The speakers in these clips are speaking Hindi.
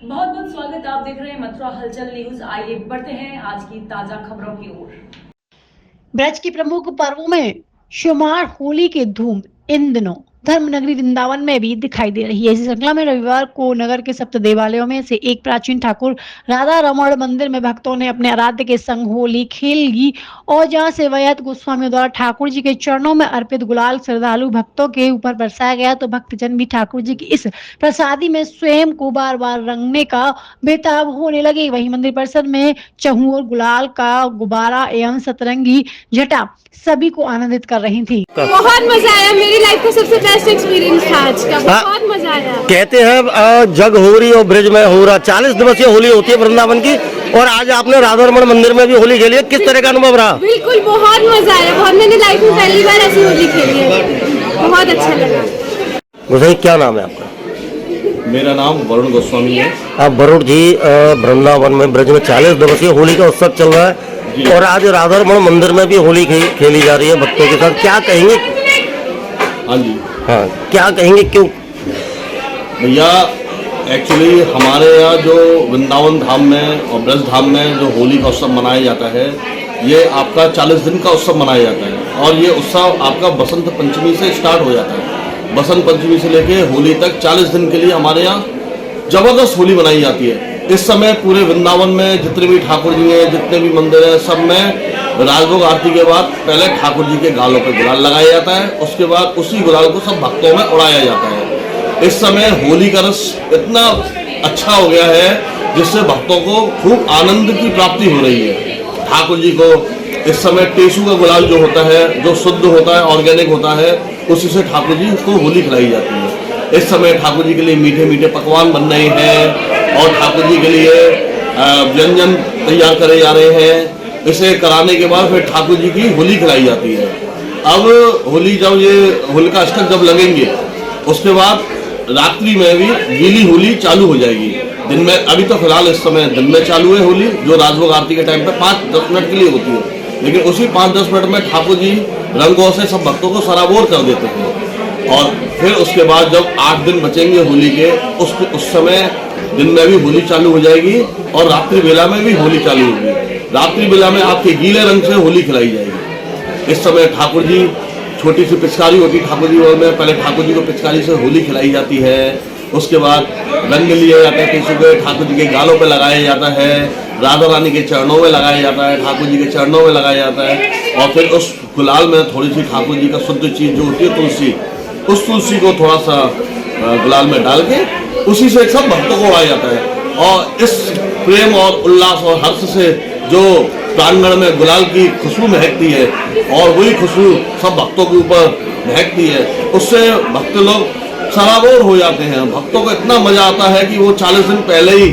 बहुत बहुत स्वागत। आप देख रहे हैं मथुरा हलचल न्यूज। आइए बढ़ते हैं आज की ताजा खबरों की ओर। ब्रज के प्रमुख पर्वों में शुमार होली की धूम इन दिनों धर्मनगरी वृंदावन में भी दिखाई दे रही है। इसी श्रृंखला में रविवार को नगर के सप्त देवालयों में से एक प्राचीन ठाकुर राधा रमण मंदिर में भक्तों ने अपने आराध्य के संग होली खेली और जहां सेवायत गोस्वामियों द्वारा ठाकुर जी के चरणों में अर्पित गुलाल श्रद्धालु भक्तों के ऊपर बरसाया गया, तो भक्तजन भी ठाकुर जी की इस प्रसादी में स्वयं को बार बार रंगने का बेताब होने लगे। वहीं मंदिर परिसर में चहुओर गुलाल का गुब्बारा एवं सतरंगी जटा सभी को आनंदित कर रही थी। बहुत मजा आया, मेरी लाइफ का सबसे बेस्ट एक्सपीरियंस था आज का। बहुत मजा आया। कहते हैं जग हो रही और ब्रिज में हो रहा, 40 दिवसीय होली होती है वृंदावन की, और आज आपने राधा रमण मंदिर में भी होली खेली है। किस तरह का अनुभव रहा? बिल्कुल बहुत मजा आया। बहुत, मैंने लाइफ में पहली बार ऐसी होली खेली है, बहुत अच्छा लगा। गोसाई, क्या नाम है आपका? मेरा नाम वरुण गोस्वामी है। आप वरुण जी, वृंदावन में ब्रज में 40 दिवसीय होली का उत्सव चल रहा है और आज राधा रमण मंदिर में भी होली खेली जा रही है भक्तों के साथ, क्या कहेंगे? हाँ जी, हाँ, क्या कहेंगे, क्यों? भैया एक्चुअली हमारे यहाँ जो वृंदावन धाम में और ब्रज धाम में जो होली का उत्सव मनाया जाता है, ये आपका 40 दिन का उत्सव मनाया जाता है। और ये उत्सव आपका बसंत पंचमी से स्टार्ट हो जाता है। बसंत पंचमी से लेके होली तक 40 दिन के लिए हमारे यहाँ जबरदस्त होली मनाई जाती है। इस समय पूरे वृंदावन में जितने भी ठाकुर जी हैं, जितने भी मंदिर हैं, सब में राजभोग आरती के बाद पहले ठाकुर जी के गालों पर गुलाल लगाया जाता है। उसके बाद उसी गुलाल को सब भक्तों में उड़ाया जाता है। इस समय होली का रस इतना अच्छा हो गया है जिससे भक्तों को खूब आनंद की प्राप्ति हो रही है। ठाकुर जी को इस समय टेसू का गुलाल जो होता है, जो शुद्ध होता है, ऑर्गेनिक होता है, उसी से ठाकुर जी को होली खिलाई जाती है। इस समय ठाकुर जी के लिए मीठे मीठे पकवान बन रहे हैं और ठाकुर जी के लिए व्यंजन तैयार करे जा रहे हैं। इसे कराने के बाद फिर ठाकुर जी की होली खिलाई जाती है। अब होली जब ये होलिका अष्टक जब लगेंगे, उसके बाद रात्रि में भी गीली होली चालू हो जाएगी। दिन में अभी तो फिलहाल इस समय दिन में चालू है होली, जो राजभोग आरती के टाइम पे 5-10 मिनट के लिए होती है, लेकिन उसी 5-10 मिनट में ठाकुर जी रंगों से सब भक्तों को सराबोर कर देते हैं। और फिर उसके बाद जब 8 दिन बचेंगे होली के, उस समय दिन में भी होली चालू हो जाएगी और रात्रि बेला में भी होली चालू होगी। रात्रि बेला में आपके गीले रंग से होली खिलाई जाएगी। इस समय ठाकुर जी, छोटी सी पिचकारी होती है ठाकुर जी में, पहले ठाकुर जी को पिचकारी से होली खिलाई जाती है। उसके बाद रंग लिए जाते हैं टेसू के, ठाकुर जी के गालों पे लगाया जाता है, राधा रानी के चरणों में लगाया जाता है, ठाकुर जी के चरणों में लगाया जाता है। और फिर उस गुलाल में थोड़ी सी ठाकुर जी का शुद्ध चीज जो होती है तुलसी, उस तुलसी को थोड़ा सा गुलाल में डाल के उसी से सब भक्तों को उड़ाया जाता है। और इस प्रेम और उल्लास और हर्ष से जो प्रांगण में गुलाल की खुशबू महकती है और वही खुशबू सब भक्तों के ऊपर महकती है, उससे भक्त लोग सराबोर हो जाते हैं। भक्तों को इतना मजा आता है कि वो 40 दिन पहले ही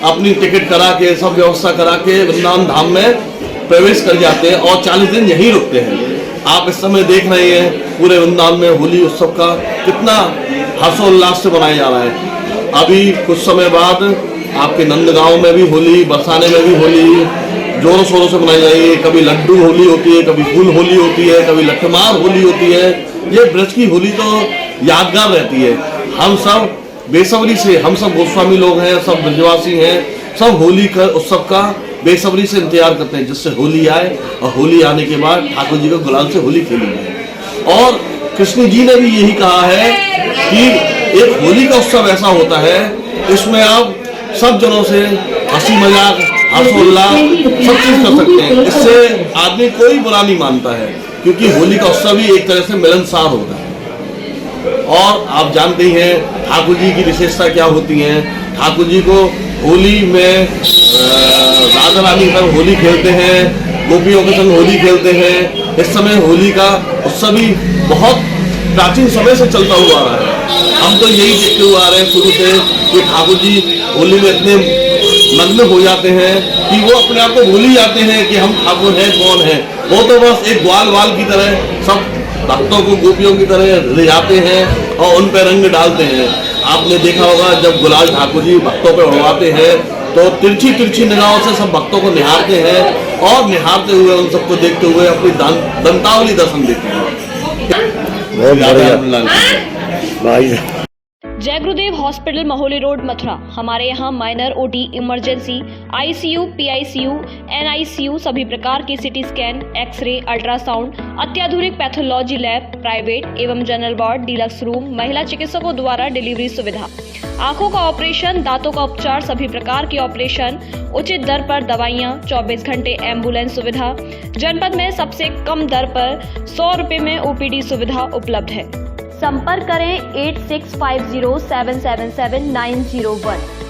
अपनी टिकट करा के, सब व्यवस्था करा के वृंदावन धाम में प्रवेश कर जाते हैं और 40 दिन यहीं रुकते हैं। आप इस समय देख रहे हैं पूरे वृंदावन में होली उत्सव का कितना हर्षोल्लास से मनाया जा रहा है। अभी कुछ समय बाद आपके नंदगांव में भी होली, बरसाने में भी होली जोरों शोरों से मनाई जाएगी। कभी लड्डू होली होती है, कभी फूल होली होती है, कभी लठमार होली होती है। ये ब्रज की होली तो यादगार रहती है। हम सब बेसब्री से, हम सब गोस्वामी लोग हैं, सब ब्रजवासी हैं, सब होली का उत्सव का बेसब्री से इंतजार करते हैं जिससे होली आए और होली आने के बाद ठाकुर जी को गुलाल से होली खेली जाए। और कृष्ण जी ने भी यही कहा है कि एक होली का उत्सव ऐसा होता है, इसमें आप सब जनों से हंसी मजाक, हर्षोल्लास सब चीज कर सकते हैं। इससे आदमी कोई बुरा नहीं मानता है, क्योंकि होली का उत्सव ही एक तरह से मिलनसार होता है। और आप जानते ही हैं ठाकुर जी की विशेषता क्या होती है। ठाकुर जी को होली में राधा रानी पर होली खेलते हैं, गोपियों के संग होली खेलते हैं। इस समय होली का उत्सव ही बहुत प्राचीन समय से चलता हुआ आ रहा है। हम तो यही देखते हुए आ रहे हैं शुरू से कि ठाकुर जी होली में इतने मग्न हो जाते हैं कि वो अपने आप को भूल ही जाते हैं कि हम ठाकुर हैं, कौन है। वो तो बस एक ग्वाल वाल की तरह सब भक्तों को गोपियों की तरह ले जाते हैं और उन पर रंग डालते हैं। आपने देखा होगा जब गुलाल ठाकुर जी भक्तों पर उड़वाते हैं तो तिरछी तिरछी निगाहों से सब भक्तों को निहारते हैं और निहारते हुए उन सबको देखते हुए अपनी दंतावली दर्शन देते हैं। बहुत बढ़िया भाई। जय गुरुदेव हॉस्पिटल महोली रोड मथुरा। हमारे यहाँ minor OT, emergency, ICU, PICU, NICU, सभी प्रकार की सिटी स्कैन, एक्सरे, अल्ट्रासाउंड, अत्याधुनिक पैथोलॉजी लैब, प्राइवेट एवं जनरल वार्ड, डीलक्स रूम, महिला चिकित्सकों द्वारा डिलीवरी सुविधा, आंखों का ऑपरेशन, दांतों का उपचार, सभी प्रकार के ऑपरेशन, उचित दर पर दवाइयाँ, 24 घंटे एम्बुलेंस सुविधा, जनपद में सबसे कम दर पर 100 रुपए में ओपीडी सुविधा उपलब्ध है। संपर्क करें 8650777901।